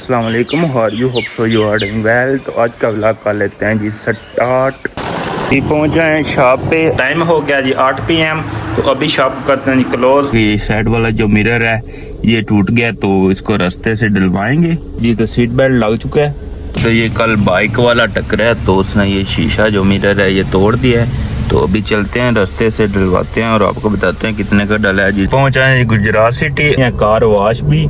अस्सलाम वालेकुम, how are you, hope so you are doing well. तो आज का व्लॉग कर लेते हैं जी स्टार्ट। अभी पहुंचे हैं शॉप पे, टाइम हो गया जी 8 PM। तो अभी शॉप करते हैं जी क्लोज। ये साइड वाला जो मिरर है ये टूट गया तो इसको रास्ते से डलवाएंगे जी। तो सीट बेल्ट लग चुका है। तो ये कल बाइक वाला टकरा है तो उसने ये शीशा जो मिरर है ये तोड़ दिया है। तो अभी चलते हैं रास्ते से डलवाते हैं और आपको बताते हैं कितने का डला है जी। पहुंचा है गुजरात सिटी, कार वॉश भी।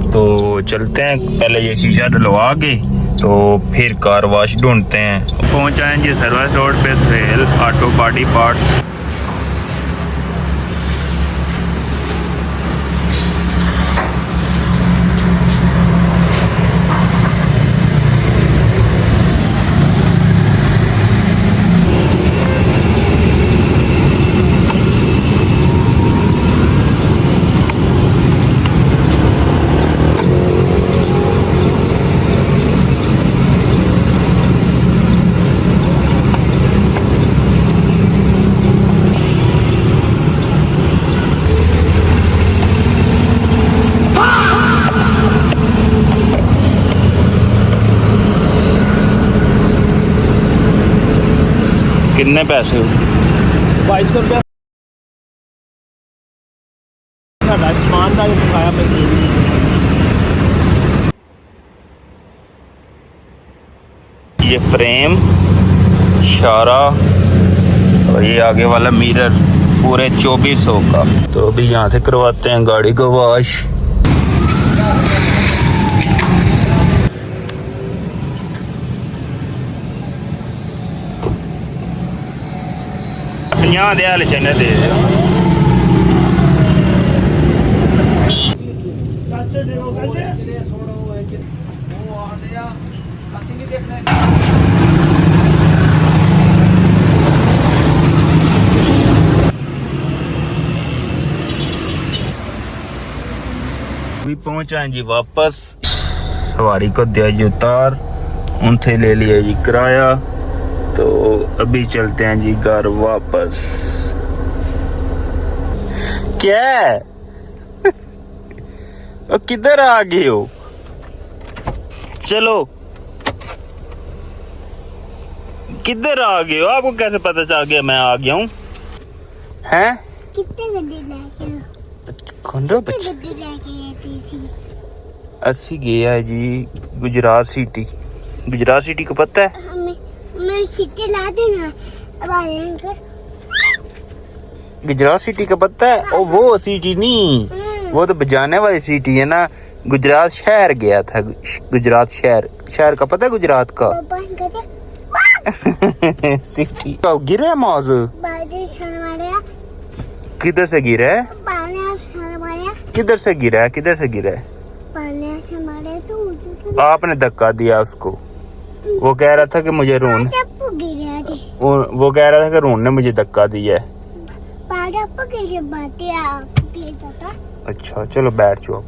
तो चलते हैं, पहले ये शीशा डलवा के तो फिर कार वॉश ढूंढते हैं। पहुंचा है जी सर्विस रोड पे, सेल ऑटो बॉडी पार्ट्स। कितने पैसे हो? 2200 रुपया सामान का दिखाया मैंने। ये फ्रेम, शारा और ये आगे वाला मिरर पूरे 2400 का। तो अभी यहाँ से करवाते हैं गाड़ी को वॉश। यहाँ दे हाल चने दे अभी पहुंचा जी वापस। सवारी को दिया जी उतार, उनसे ले लिया जी किराया। तो अभी चलते हैं जी घर वापस। क्या किधर आ गए हो? चलो किधर आ गए हो? आपको कैसे पता चल गया मैं आ गया हूँ? हैं कितने गड्डी लेके खोंडो बच्चे अस्सी गया है जी गुजरात सिटी। गुजरात सिटी को पता है? मैं सीटे ला दूंगा अब आ जाएंगे। गुजरात सिटी का पता है? ओ वो सिटी नहीं, वो तो बजाने वाली सिटी है ना। गुजरात शहर गया था, गुजरात शहर का पता है? गुजरात का सिटी गिरा है मौज। किधर से गिरा है? किधर से गिरा है? किधर से गिरा है? आपने धक्का दिया उसको। वो कह रहा था कि मुझे रून, वो कह रहा था कि रून ने मुझे धक्का दिया है। अच्छा चलो बैठ जाओ।